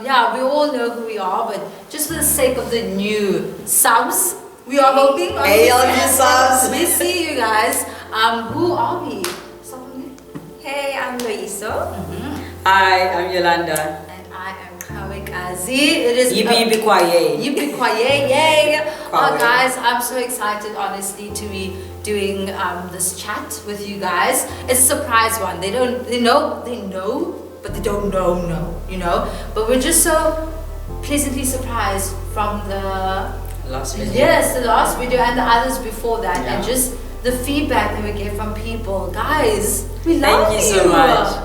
yeah, we all know who we are, but just for the sake of the new subs, we are hoping. Hey, all new subs. We see you guys. Who are we? Hey, I'm Loiso. Hi, I'm Yolanda. And I am Kawikazi. It is Yippee kwaye. Yippee kwaye, yay! Kwaye. Guys, I'm so excited, honestly, to be doing this chat with you guys. It's a surprise one. They know, but they don't know, you know. But we're just so pleasantly surprised from the Last video. Yes, the last video and the others before that, Yeah. and just the feedback that we get from people. Guys, we love Thank you so much.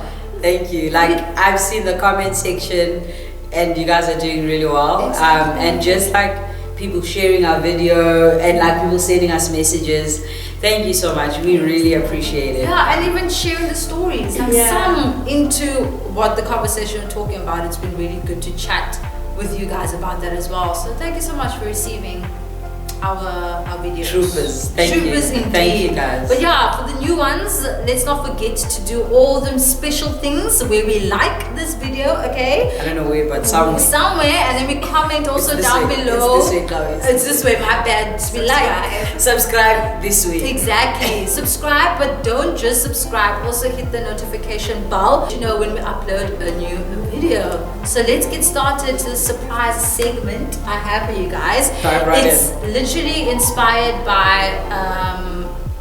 Thank you. Like, I've seen the comment section and you guys are doing really well. Exactly. And just like people sharing our video and like people sending us messages. Thank you so much. We really appreciate it. Yeah, and even sharing the stories. Like some into what the conversation we're talking about. It's been really good to chat with you guys about that as well. So thank you so much for receiving our videos. Troopers. Thank Troopers you. indeed. Thank you guys. But yeah, for the new ones, let's not forget to do all them special things where we like this video, okay? I don't know where, but somewhere. Somewhere, and then we comment also It's this down way. below. It's this way, guys. It's this way, my bad. We like. Subscribe this week. Exactly. Subscribe, but don't just subscribe. Also hit the notification bell to know when we upload a new video. So let's get started to the surprise segment I have for you guys. Dive right It's literally inspired by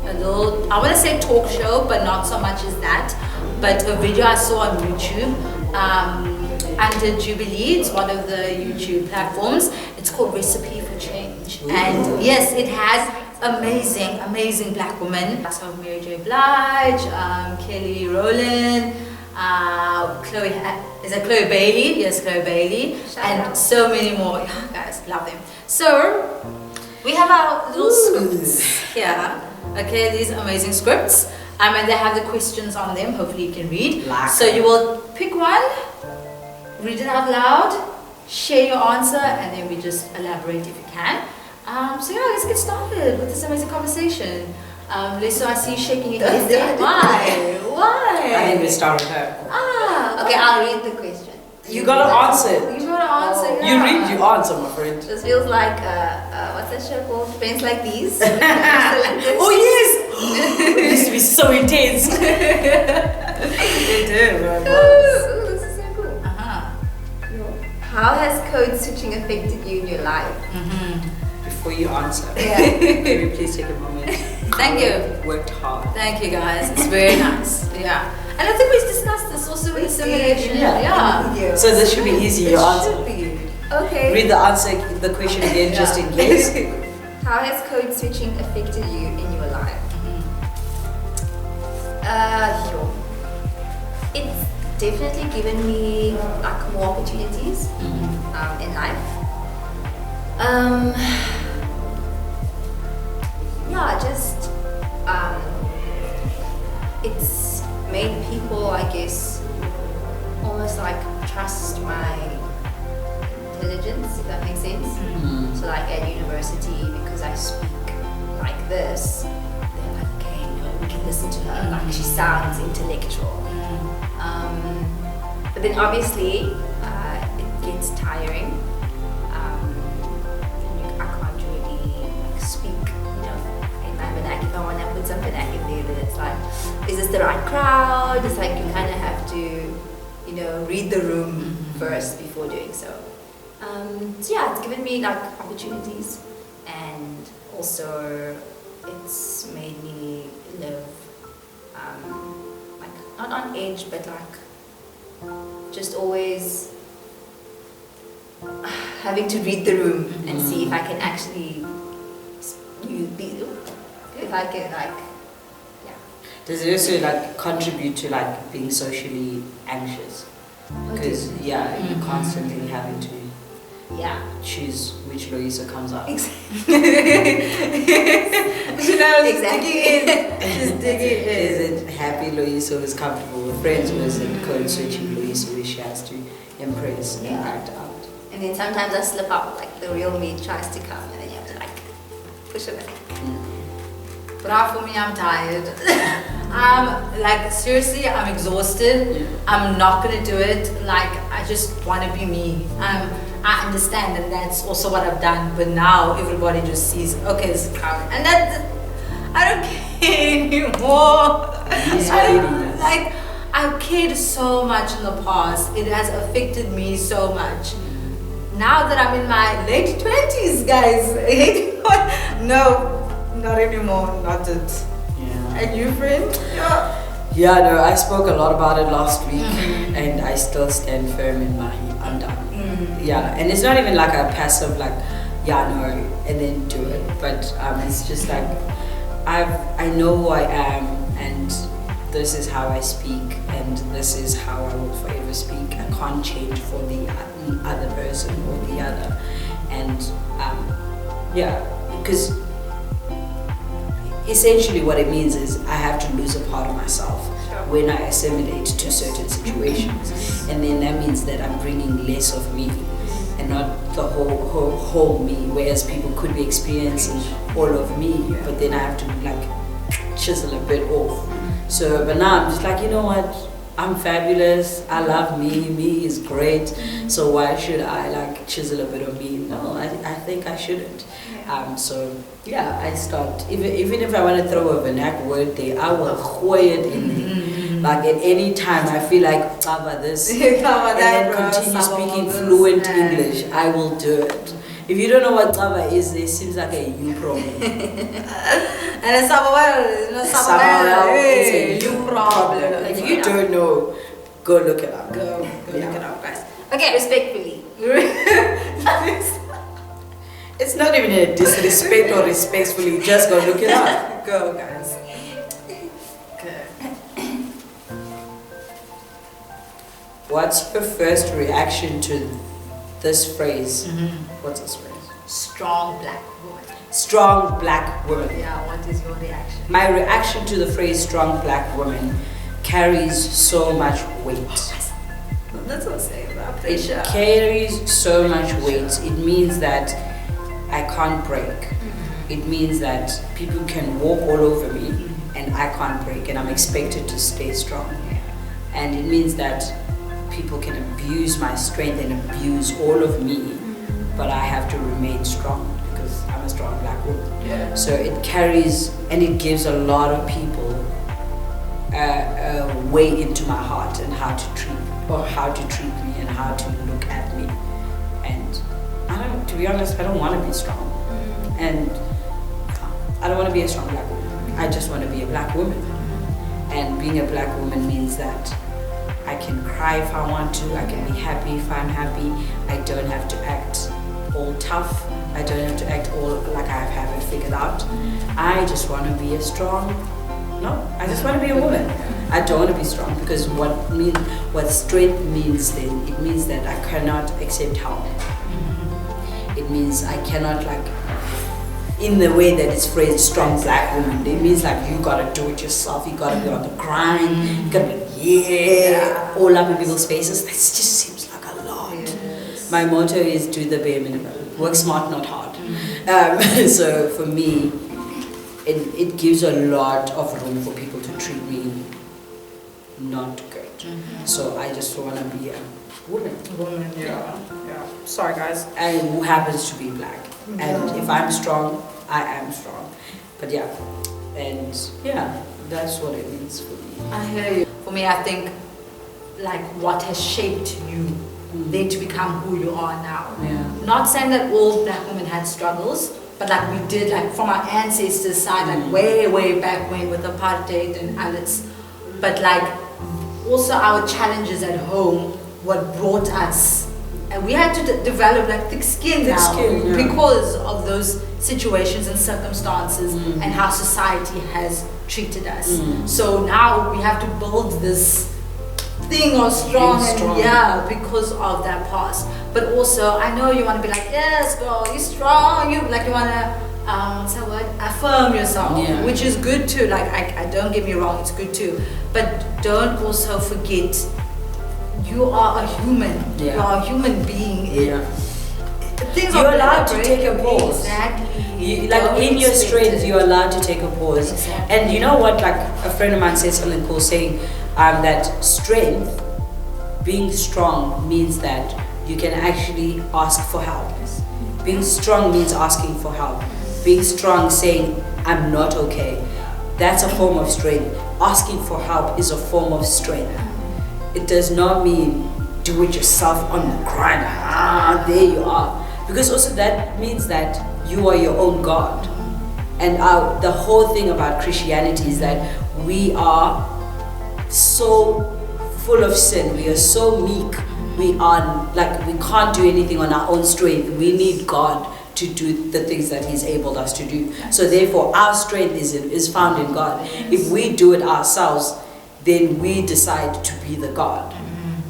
a little, I want to say talk show, but not so much as that. But a video I saw on YouTube under Jubilee. It's one of the YouTube platforms. It's called Recipe for Change. Ooh. And yes, it has amazing black women. So Mary J. Blige, Kelly Rowland, Chloe, is that Chloe Bailey? Yes, Chloe Bailey. And so many more. Yeah, guys, love them. So we have our little scripts here. Okay, these amazing scripts. And they have the questions on them. Hopefully you can read. So you will pick one, read it out loud, share your answer, and then we just elaborate if you can. So yeah, let's get started with this amazing conversation. Lisa, I see you shaking your head. Why? Why? I think we start with her. Okay, I'll read the question. You gotta answer. You gotta answer. Oh. Yeah. You read, you answer, my friend. This feels like, what's that show called? Friends Like These. Oh yes! It used to be so intense. They do. Ooh, this is so cool. Uh-huh. How has code switching affected you in your life? Before you answer, Yeah. maybe please take a moment. Thank you. Worked hard. Thank you guys. It's very nice. Yeah. And I think we discussed this also with the simulation. Yeah. So this should be easy, your answer. Should be. Okay. Read the answer, the question again, just in case. How has code switching affected you in your life? Sure. It's definitely given me like more opportunities in life. Yeah, just it's made people, I guess, almost like trust my intelligence, if that makes sense. So like at university, because I speak like this, they're like, okay, no, we can listen to her. Like she sounds intellectual. But then obviously it gets tiring. I can't really like speak, you know, in my vernacular. If I want to put some vernacular there, then it's like, is this the right crowd? It's like you kind of have to, you know, read the room first before doing so. So yeah, it's given me like opportunities, and also it's made me live like not on edge, but like just always having to read the room and see if I can actually if I can like Does it also like contribute to like being socially anxious? Because you're constantly having to choose which Loisa comes out. Exactly. Just digging in. Is it happy Loisa who is comfortable with friends, or is it code switching Loisa where she has to impress and act out? And then sometimes I slip out, like the real me tries to come, and then you have to like push it back. But for me, I'm tired. Like seriously, I'm exhausted. Yeah. I'm not gonna do it. Like I just want to be me. I understand, and that's also what I've done. But now everybody just sees, okay, this is crowded, and that I don't care anymore. Like I've cared so much in the past. It has affected me so much. Now that I'm in my late 20s, guys, no, not anymore. Not it. Yeah. And you, friend? Yeah, no, I spoke a lot about it last week, and I still stand firm in my I'm done. Yeah, and it's not even like a passive like, yeah, no, and then do it. But it's just like I know who I am, and this is how I speak, and this is how I will forever speak. I can't change for the other person or the other, and yeah, because essentially what it means is I have to lose a part of myself when I assimilate to certain situations, and then that means that I'm bringing less of me and not the whole me, whereas people could be experiencing all of me, but then I have to like chisel a bit off. So but now I'm just like, you know what, I'm fabulous, I love me is great, so why should I like chisel a bit of me? No, I think I shouldn't. So yeah, I start, even if I want to throw a vernacular word there, I will gooi it in there. Like at any time I feel like cover this and then continue speaking fluent English, I will do it. If you don't know what cover is, it seems like a you problem. And it's somewhere it's a you problem. If you don't know, go look it up. Go look it up, guys. Okay, respectfully. It's not even a disrespect or respectfully, just go look it up. Go, guys. What's your first reaction to this phrase? What's this phrase? Strong black woman. Strong black woman. Yeah, what is your reaction? My reaction to the phrase strong black woman carries so much weight. That's what I'm saying about It pressure. carries so much weight. It means that I can't break. It means that people can walk all over me and I can't break, and I'm expected to stay strong. And it means that people can abuse my strength and abuse all of me, but I have to remain strong because I'm a strong black woman. Yeah. So it carries and it gives a lot of people a way into my heart and how to treat me and how to look at me. And to be honest, I don't want to be strong, and I don't want to be a strong black woman. I just want to be a black woman, and being a black woman means that I can cry if I want to, I can be happy if I'm happy. I don't have to act all tough, I don't have to act all like I have it figured out. I just want to be a strong, I just want to be a woman. I don't want to be strong, because what strength means then, it means that I cannot accept help. It means I cannot, like, in the way that it's phrased, strong black woman, it means like you gotta do it yourself, you gotta be on the grind, you gotta be all up in people's faces. That just seems like a lot. Yes. My motto is do the bare minimum, work smart, not hard. So for me, it gives a lot of room for people to treat me not good. So I just want to be a woman. Yeah. Sorry, guys. And who happens to be black. And if I'm strong, I am strong. But that's what it means for me. I hear you. For me, I think like what has shaped you then to become who you are now. Yeah. Not saying that all black women had struggles, but like we did, like from our ancestors' side, like way back when with apartheid and others. But like also our challenges at home, what brought us. And we had to develop like thick skin because of those situations and circumstances and how society has treated us. So now we have to build this thing of strong. Because of that past. But also I know you want to be like, yes girl, you're strong, you want to affirm yourself, which is good too. Like I don't get me wrong, it's good too, but don't also forget you are a human. You are a human being. Yeah. Things You're are allowed to take a pause. Exactly. like in your strength, you're allowed to take a pause. Exactly. And you know what? Like a friend of mine said something cool, saying that strength, being strong, means that you can actually ask for help. Being strong means asking for help. Being strong, saying I'm not okay, that's a form of strength. Asking for help is a form of strength. It does not mean do it yourself on the grind. There you are. Because also that means that you are your own God. And the whole thing about Christianity is that we are so full of sin. We are so meek. We are like, we can't do anything on our own strength. We need God to do the things that He's enabled us to do. So therefore our strength is found in God. If we do it ourselves, then we decide to be the God.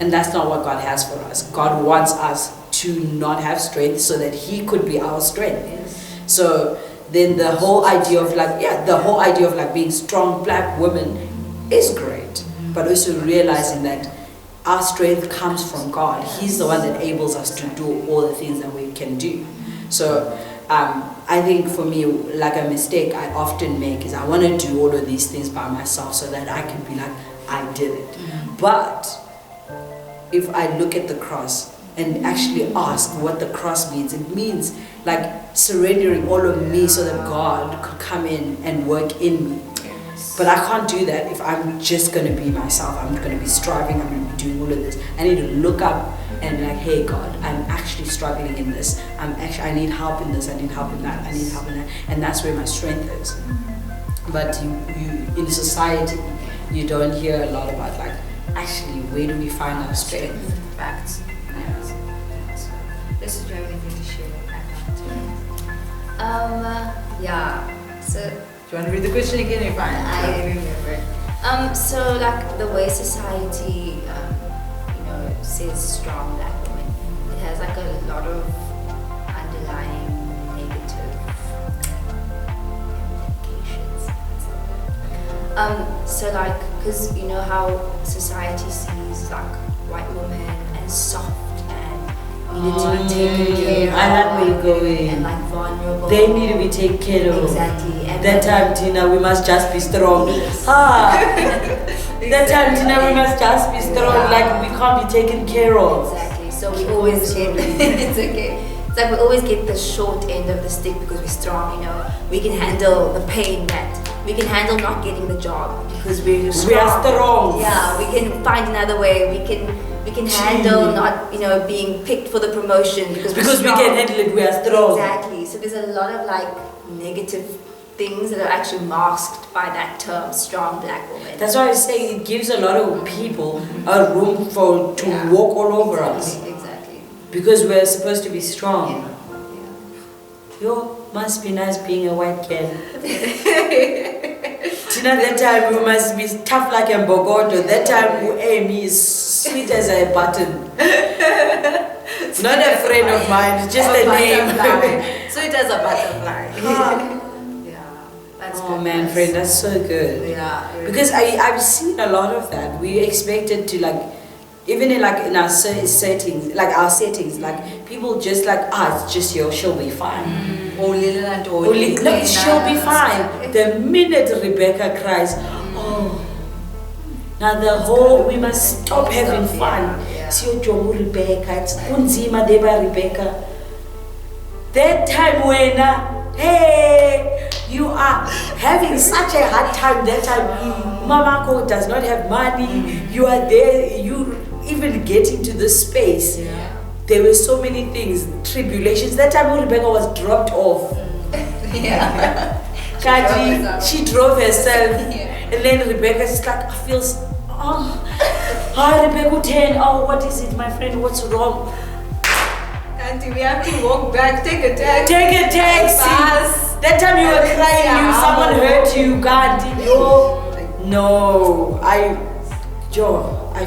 And that's not what God has for us. God wants us to not have strength so that He could be our strength. So then the whole idea of like being strong black women is great. But also realizing that our strength comes from God. He's the one that enables us to do all the things that we can do. So I think for me, like a mistake I often make is I want to do all of these things by myself so that I can be like, I did it. But if I look at the cross and actually ask what the cross means, it means like surrendering all of me so that God could come in and work in me. But I can't do that if I'm just going to be myself. I'm going to be striving, I'm going to be doing all of this. I need to look up and be like, hey God, I'm actually struggling in this. I need help in this, I need help in that, I need help in that. And that's where my strength is. But you in society, you don't hear a lot about like, actually, where do we find our strength? Facts. Yes. This is very anything to share with that. Yeah. So Do you want to read the question again? You're fine. I remember. So like the way society, says strong black women, it has like a lot of underlying negative implications. So like, because you know how society sees like white women as soft and needed to be taken care of. I like where you're going. And like vulnerable. They need to be taken care of. Exactly. And That time, Tina, we must just be strong. Yes. That time, Tina, we must just be strong. Yeah. Like we can't be taken care of. Exactly. So we always get it's okay. It's like we always get the short end of the stick because we're strong. We can handle the pain that we can handle not getting the job because we're strong. We are strong. Yeah, we can find another way. We can handle not being picked for the promotion because we can handle it. We are strong. Exactly. So there's a lot of like negative things that are actually masked by that term, strong black woman. That's why I say it gives a lot of people a room to walk all over us. Exactly. Because we're supposed to be strong. Yeah. Yo, must be nice being a white girl. Tina, that time you must be tough like a bogoto. That time Amy is sweet as a button. Not a friend of mine, just a name. Sweet as a butterfly. That's Oh good. man, friend, that's so good. Yeah. Really. Because I've seen a lot of that. We expected to like, even in our settings, like people just like, it's just she'll be fine. Only Look, she'll be fine. The minute Rebecca cries, now the whole, we must stop having fun. Siyo jomu Rebecca, it's unzima deba Rebecca. That time when, hey, you are having such a hard time. That time, Mamako does not have money. You are there, you even getting to this space. Yeah. There were so many things, tribulations. That time when Rebecca was dropped off. Yeah. Kaji, she drove herself. Yeah. And then Rebecca's just like, I feel, hi Rebecca 10, what is it, my friend, what's wrong? Auntie, we have to walk back, take a taxi. Take a taxi. Bus. That time you were crying, someone hurt you, God. No, I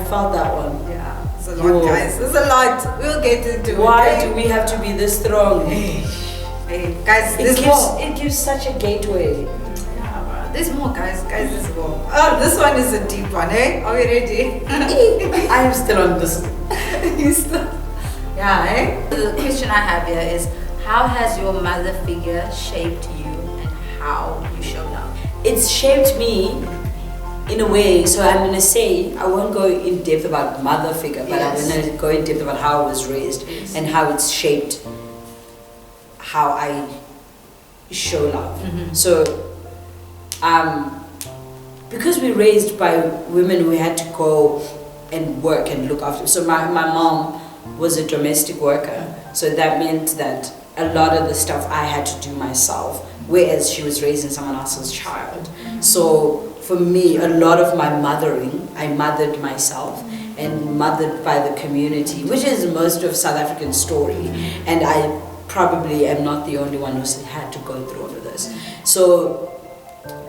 felt that one. Yeah, it's a lot, guys. It's a lot. We'll get into it. Why do we have to be this strong? Hey, guys, It gives such a gateway. Yeah, there's more, guys. Guys, there's more. Oh, this one is a deep one, eh? Are we ready? I am still on this. You still? Yeah, eh? The question I have here is, how has your mother figure shaped you and how you show love? It's shaped me in a way, so I'm going to say, I won't go in depth about mother figure, but I'm going to go in depth about how I was raised and how it's shaped how I show love. So, because we're raised by women who had to go and work and look after, so my mom was a domestic worker, so that meant that a lot of the stuff I had to do myself, whereas she was raising someone else's child. So for me, a lot of my mothering, I mothered myself and mothered by the community, which is most of South African story, and I probably am not the only one who's had to go through all of this. So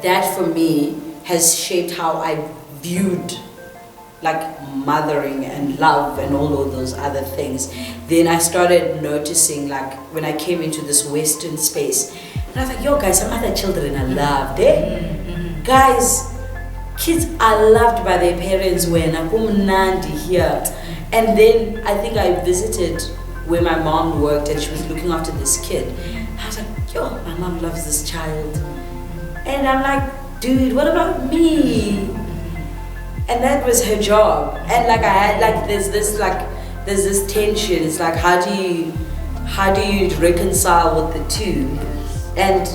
that for me has shaped how I viewed like mothering and love and all of those other things. Then I started noticing, like when I came into this Western space, and I was like, yo guys, some other children are loved, eh? Guys, kids are loved by their parents when Nandi here. And then I think I visited where my mom worked and she was looking after this kid. I was like, yo, my mom loves this child. And I'm like, dude, what about me? And that was her job. And like I had there's this tension. It's like how do you reconcile with the two? And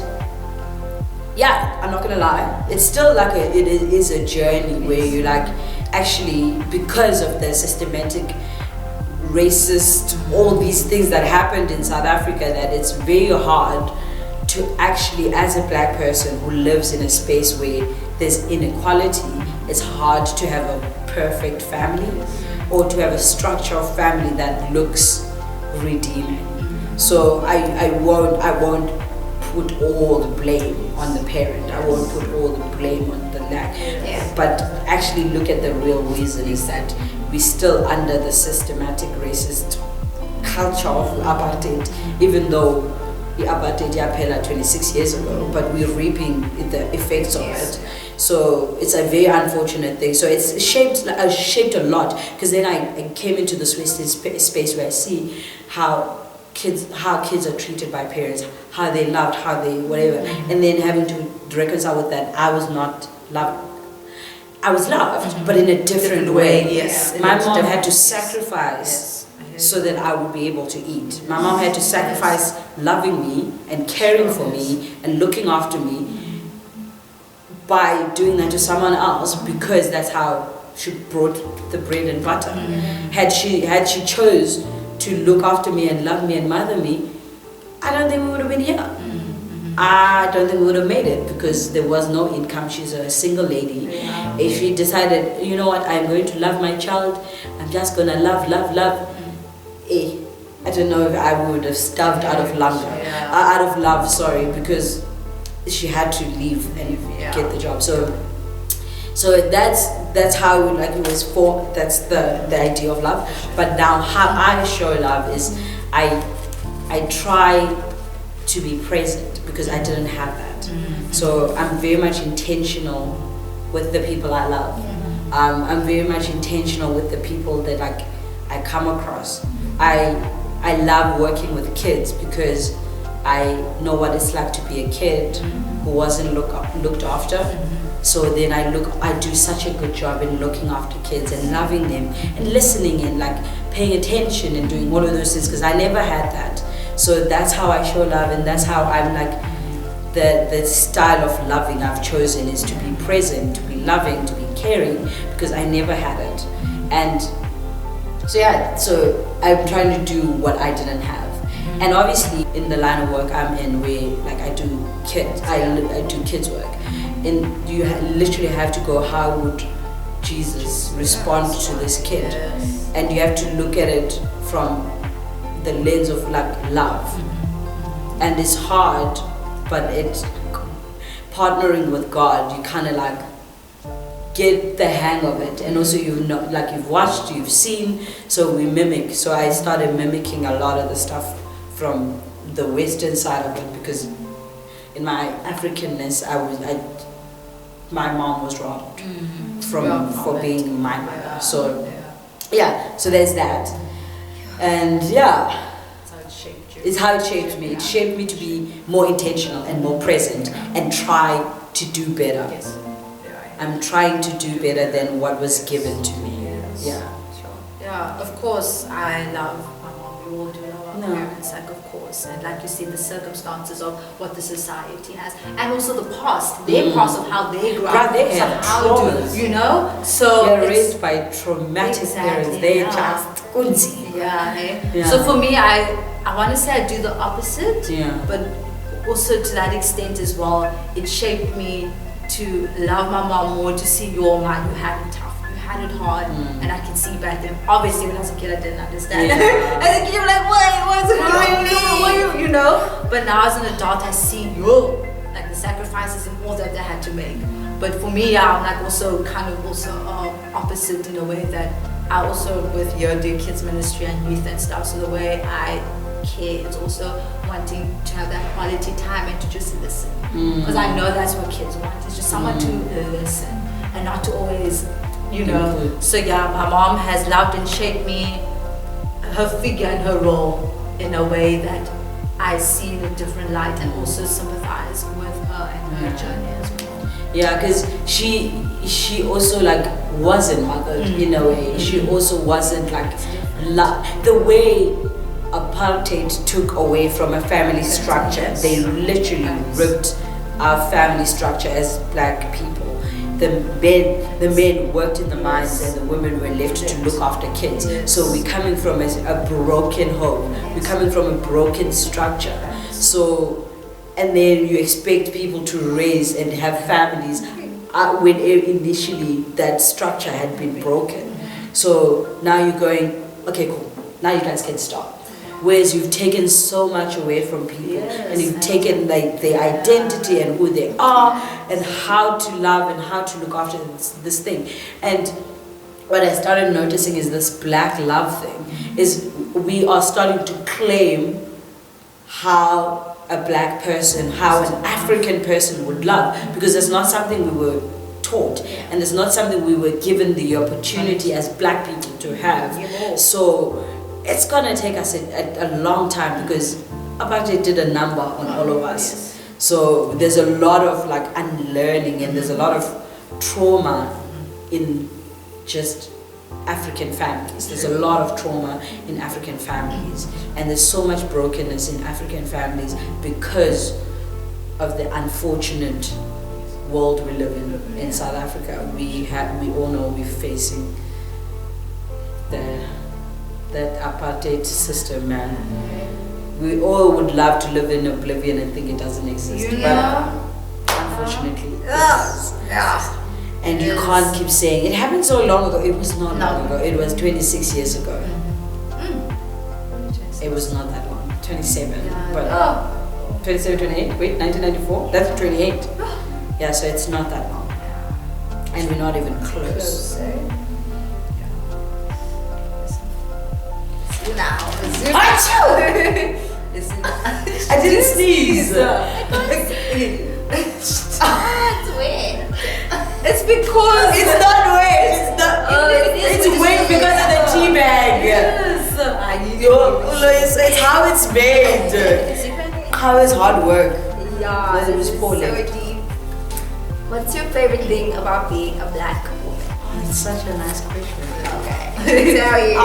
yeah, I'm not gonna lie, it's still like it is a journey where you like actually, because of the systematic racist, all these things that happened in South Africa, that it's very hard to actually, as a black person who lives in a space where there's inequality, it's hard to have a perfect family or to have a structure of family that looks redeeming. So I won't put all the blame on the parent. I won't put all the blame on the lack. But actually look at the real reason is that we're still under the systematic racist culture of apartheid, even though the apartheid yaphela 26 years ago, but we're reaping the effects of it. So it's a very unfortunate thing. So it's shaped a lot, because then I came into this Western space where I see how kids are treated by parents, how they loved, how they whatever, and then having to reconcile with that. I was not loved. I was loved, but in a different way. Yes. My mom had to sacrifice so that I would be able to eat. My mom had to sacrifice loving me and caring for me and looking after me by doing that to someone else, because that's how she brought the bread and butter. Had she chose to look after me and love me and mother me, I don't think we would have been here. I don't think we would have made it, because there was no income. She's a single lady. If she decided, you know what, I'm going to love my child, I'm just gonna love. I don't know if I would have starved out of love, because she had to leave and get the job. So that's how like it was for. That's the idea of love. But now how I show love is I try to be present, because I didn't have that. So I'm very much intentional with the people I love. I'm very much intentional with the people that I come across. I love working with kids, because I know what it's like to be a kid who wasn't looked after. So then I do such a good job in looking after kids and loving them and listening and like paying attention and doing all of those things, because I never had that. So that's how I show love, and that's how I'm like, the style of loving I've chosen is to be present, to be loving, to be caring, because I never had it. And so I'm trying to do what I didn't have. And obviously in the line of work I'm in, where like I do kids work, and you literally have to go, how would Jesus respond to this kid? And you have to look at it from the lens of like love. And it's hard, but it's partnering with God, you kind of like get the hang of it. And also you've watched, you've seen, so we mimic. So I started mimicking a lot of the stuff from the Western side of it, because in my Africanness my mom was wronged for being my mother. So so there's that. And So it shaped you. is how it shaped me. It shaped me to be more intentional and more present and try to do better. Yes. I'm trying to do better than what was given to me. Yes. Yeah. Yeah, of course, I love my mom. We all do love our No. parents, like, of course. And like you see, the circumstances of what the society has, and also the past, their past of how they grew up, They have traumas. you know. So They're it's- raised by traumatic parents. They just unzi. yeah, eh? Yeah. So for me, I want to say I do the opposite, Yeah. but also to that extent as well, it shaped me to love my mom more, to see your mom, you had it tough, you had it hard, and I can see back then. Obviously, when I was a kid, I didn't understand. Yeah. As a kid, you're like, what's going on? You know? But now as an adult, I see like the sacrifices and all that they had to make. But for me, I'm like also kind of also opposite in a way that I also with do kids ministry and youth and stuff. So the way I care is also wanting to have that quality time and to just listen. Because I know that's what kids want. It's just someone to listen and not to always, you know. So yeah, my mom has loved and shaped me, her figure and her role in a way that I see in a different light and also sympathize with her and her journey as well. Yeah, because she also like wasn't mothered in a way. She also wasn't like the way apartheid took away from a family structure. They literally ripped our family structure as black people. The men worked in the mines and the women were left to look after kids. So we're coming from a broken home. We're coming from a broken structure. So, and then you expect people to raise and have families when initially that structure had been broken. So now you're going, okay, cool. Now you guys can start. Whereas you've taken so much away from people, and you've taken like their identity and who they are and how to love and how to look after this thing. And what I started noticing is this black love thing is we are starting to claim how a black person, how an African person would love, because it's not something we were taught and it's not something we were given the opportunity as black people to have. So it's gonna take us a long time because apartheid did a number on all of us. So there's a lot of like unlearning and there's a lot of trauma in just African families. There's a lot of trauma in African families and there's so much brokenness in African families because of the unfortunate world we live in South Africa. We all know we're facing that apartheid system, man. We all would love to live in oblivion and think it doesn't exist, but unfortunately it does. And you can't keep saying, it happened so long ago. It was not long ago. It was 26 years ago. It was not that long. 27. But 27, 28? Wait, 1994? That's 28. Yeah, so it's not that long. And we're not even close. Now, I didn't sneeze. It's weird. It's because It's not wet. It's not. It's wet because of the tea bag. Yes. It's how it's made. How is hard work. Yeah, It was this is poor so left. deep. What's your favorite thing about being a black woman? Oh, it's such a nice question. Okay. Tell you.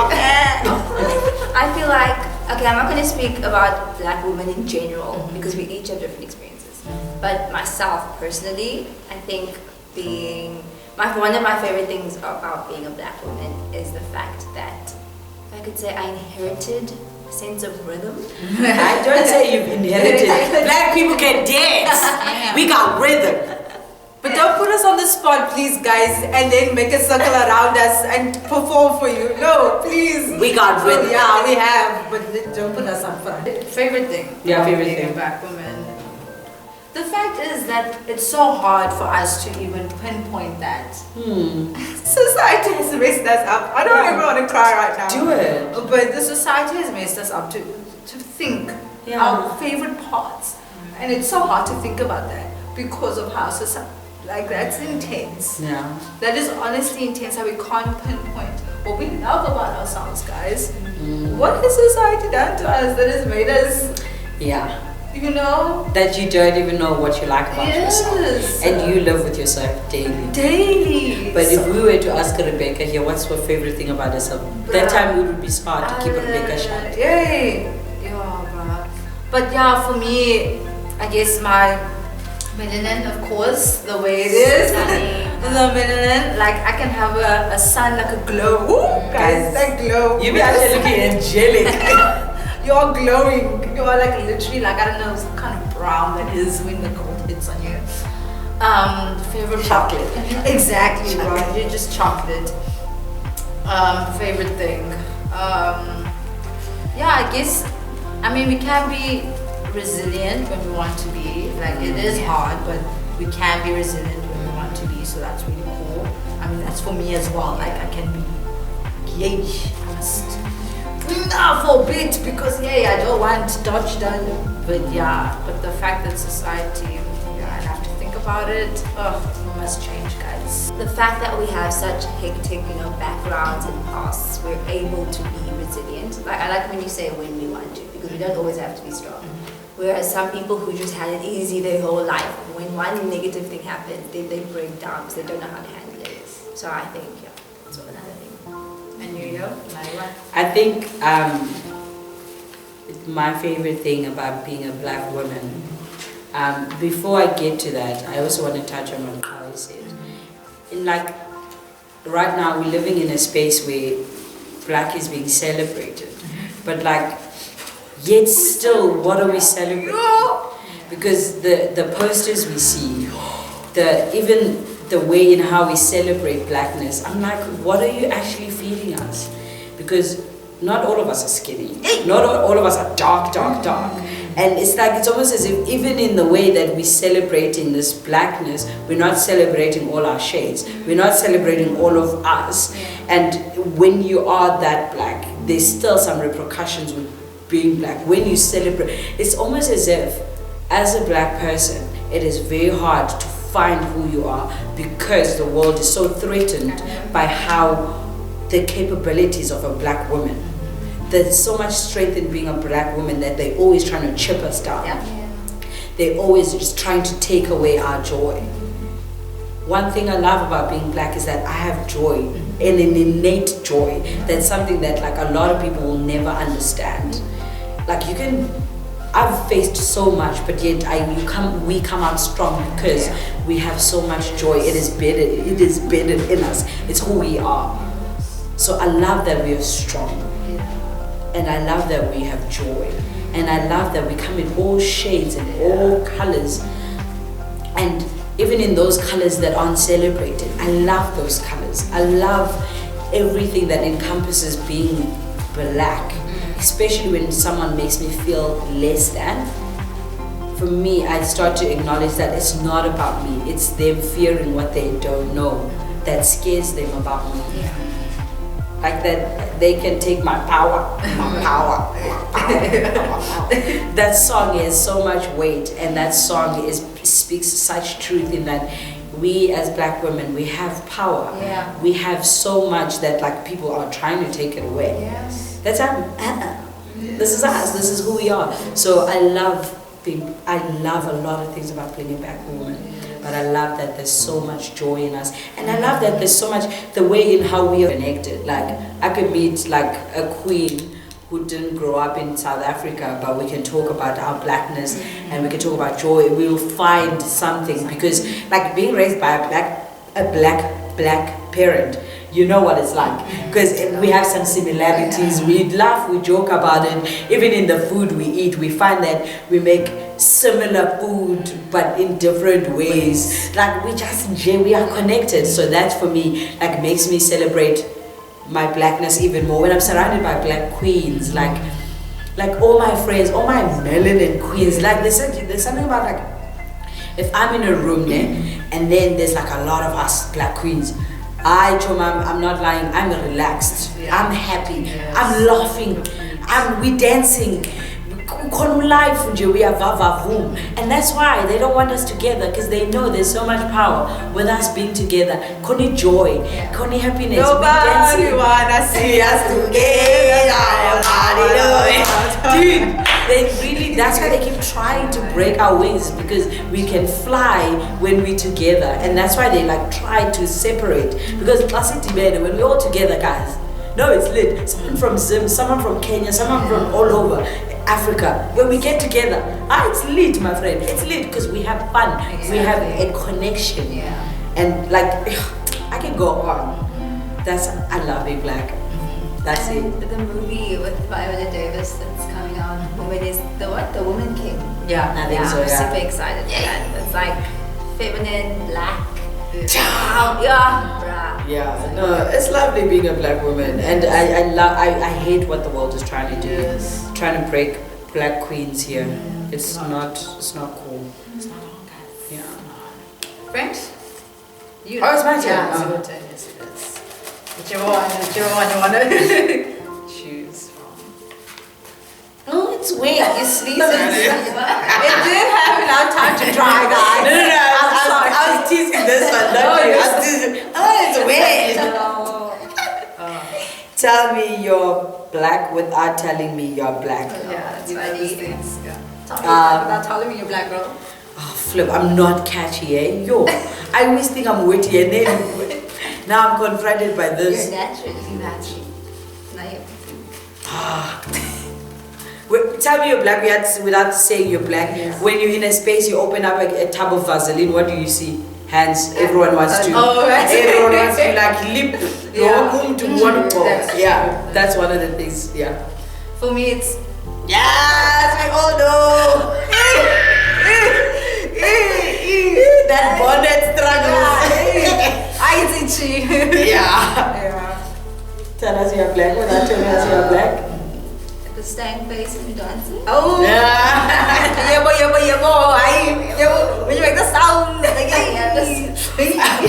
I feel like, okay, I'm not going to speak about black women in general because we each have different experiences. But myself personally, I think one of my favorite things about being a black woman is the fact that, if I could say, I inherited a sense of rhythm. I don't say you've inherited. Black people can dance. We got rhythm. But don't put us on the spot, please, guys, and then make a circle around us and perform for you. No, please. We got rhythm. Yeah, we have, but don't put us up front. Favorite thing? Yeah, favorite being thing. a black woman. The fact is that it's so hard for us to even pinpoint that. Society has messed us up. I don't even want to cry right now. Do it. But the society has messed us up to think our favorite parts. And it's so hard to think about that because of how society, like that's intense. Yeah. That is honestly intense how we can't pinpoint what we love about ourselves, guys. What has society done to us that has made us, you know, that you don't even know what you like about yourself, and you live with yourself daily. But if we were to ask Rebecca here, what's her favorite thing about herself? That time it would be smart to keep Rebecca shut. Yeah, bruh. But yeah, for me, I guess my melanin, of course, the way it is. The melanin, like I can have a sun, like a glow. Ooh, guys, that glow. You be actually looking angelic. You're glowing. You're like literally like, I don't know, some kind of brown that is when the cold hits on you. Favorite chocolate. Exactly, right. You're just chocolate. Favorite thing. Yeah, I guess. I mean, we can be resilient when we want to be. Like it is hard, but we can be resilient when we want to be. So that's really cool. I mean, that's for me as well. Like I can be. Yay! I must. For a bit because I don't want Dutch done. But but the fact that society, I have to think about it. We must change, guys. The fact that we have such hectic, backgrounds and pasts, we're able to be resilient. Like I like when you say when we want to, because we don't always have to be strong. Whereas some people who just had it easy their whole life, when one negative thing happens, then they break down because they don't know how to handle it. So I think that's another thing. And you, Naira? I think my favorite thing about being a black woman, before I get to that, I also want to touch on what Kari said. Like, right now we're living in a space where black is being celebrated, but like, yet still, what are we celebrating? Because the posters we see, even the way in how we celebrate blackness, I'm like, what are you actually feeding us? Because not all of us are skinny. Not all of us are dark. And it's like, it's almost as if even in the way that we're celebrating this blackness, we're not celebrating all our shades. We're not celebrating all of us. And when you are that black, there's still some repercussions with being black. When you celebrate, it's almost as if, as a black person, it is very hard to find who you are because the world is so threatened by how the capabilities of a black woman. There's so much strength in being a black woman that they're always trying to chip us down. They're always just trying to take away our joy. One thing I love about being black is that I have joy, and an innate joy. That's something that like a lot of people will never understand. Like I've faced so much, but yet we come out strong because we have so much joy. It is bedded in us. It's who we are. So I love that we are strong, and I love that we have joy, and I love that we come in all shades and all colors, and even in those colors that aren't celebrated. I love those colors. I love everything that encompasses being black. Especially when someone makes me feel less than. For me, I start to acknowledge that it's not about me, it's them fearing what they don't know that scares them about me. Like that they can take my power. That song has so much weight, and that song speaks such truth in that we as black women, we have power. We have so much that like people are trying to take it away. That's this is us. This is who we are. So I love a lot of things about being a black woman, but I love that there's so much joy in us, and I love that there's so much the way in how we are connected. Like I could meet like a queen who didn't grow up in South Africa, but we can talk about our blackness and we can talk about joy. We'll find something, because like being raised by a black parent, you know what it's like, because we have some similarities. We laugh, we joke about it. Even in the food we eat, we find that we make similar food but in different ways. Like we are connected. So that for me like makes me celebrate my blackness even more when I'm surrounded by black queens. Like all my friends, all my melanin queens. Like there's something about like if I'm in a room and then there's like a lot of us black queens, I'm not lying, I'm relaxed, I'm happy, I'm laughing, we dancing, life we are vavavoom, and that's why they don't want us together, because they know there's so much power with us being together. Koni joy, koni happiness. Nobody wanna see us together. Dude, they really, that's why they keep trying to break our wings, because we can fly when we're together, and that's why they like try to separate, because when we're all together, guys, no, it's lit. Someone from Zim, someone from Kenya, someone from all over Africa. When we get together, it's lit, my friend. It's lit because we have fun. Exactly. We have a connection. Yeah. And like, I can go on. I love being black. That's it. The movie with Viola Davis that's coming out, Woman is the what? The Woman King. Yeah, I think so, I'm yeah. super excited for that. It's like feminine, black. Yeah, bruh. Yeah, no, it's lovely being a black woman, and I hate what the world is trying to do. Yes. Trying to break black queens here. It's not cool. It's not on, guys. Yeah. French? You Oh, it's my turn. Yeah, it's Oh. your turn. Yes, it is. Whichever one you want to choose from. Oh, it's wet. You sneezing. It didn't have enough time to dry, guys. No. I'm I was teasing this one, not you. I was teasing. Oh, it's wet. Tell me you're black without telling me you're black. Yeah, that's You funny. know these things. Yeah. Tell me without telling me you're black, girl. Oh, flip, I'm not catchy, eh? Yo, I always think I'm witty, and then now I'm confronted by this. You're naturally natural. Wait, tell me you're black without saying you're black. Yes. When you're in a space, you open up a tub of Vaseline, what do you see? Hands. Everyone wants to. Oh, right. Everyone wants to like lip. Yeah. Yeah. Yeah, that's one of the things. Yeah. For me, it's Yes, we all know. That bonnet struggle. I itchy. Yeah. Yeah. Tell us you're black without telling us you're black. The stank face when you're dancing. Oh. Yeah. When you make the sound.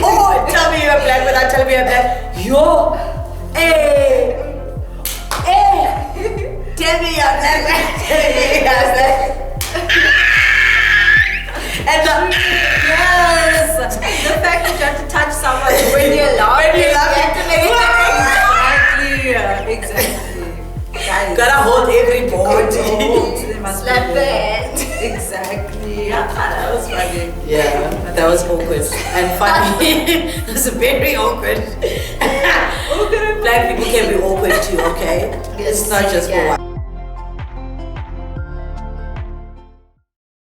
Oh, tell me you're black without telling me you're black. Yo, hey. Tell me you're black. Tell me you're black. And Yes. The fact that you have to touch someone when you're laughing. When you're laughing. Exactly. Guys. gotta hold every bone. They must Slap be that. Exactly. That was funny. Yeah, that was awkward and funny. It was very awkward. Black people can be awkward too, okay? It's not just for white.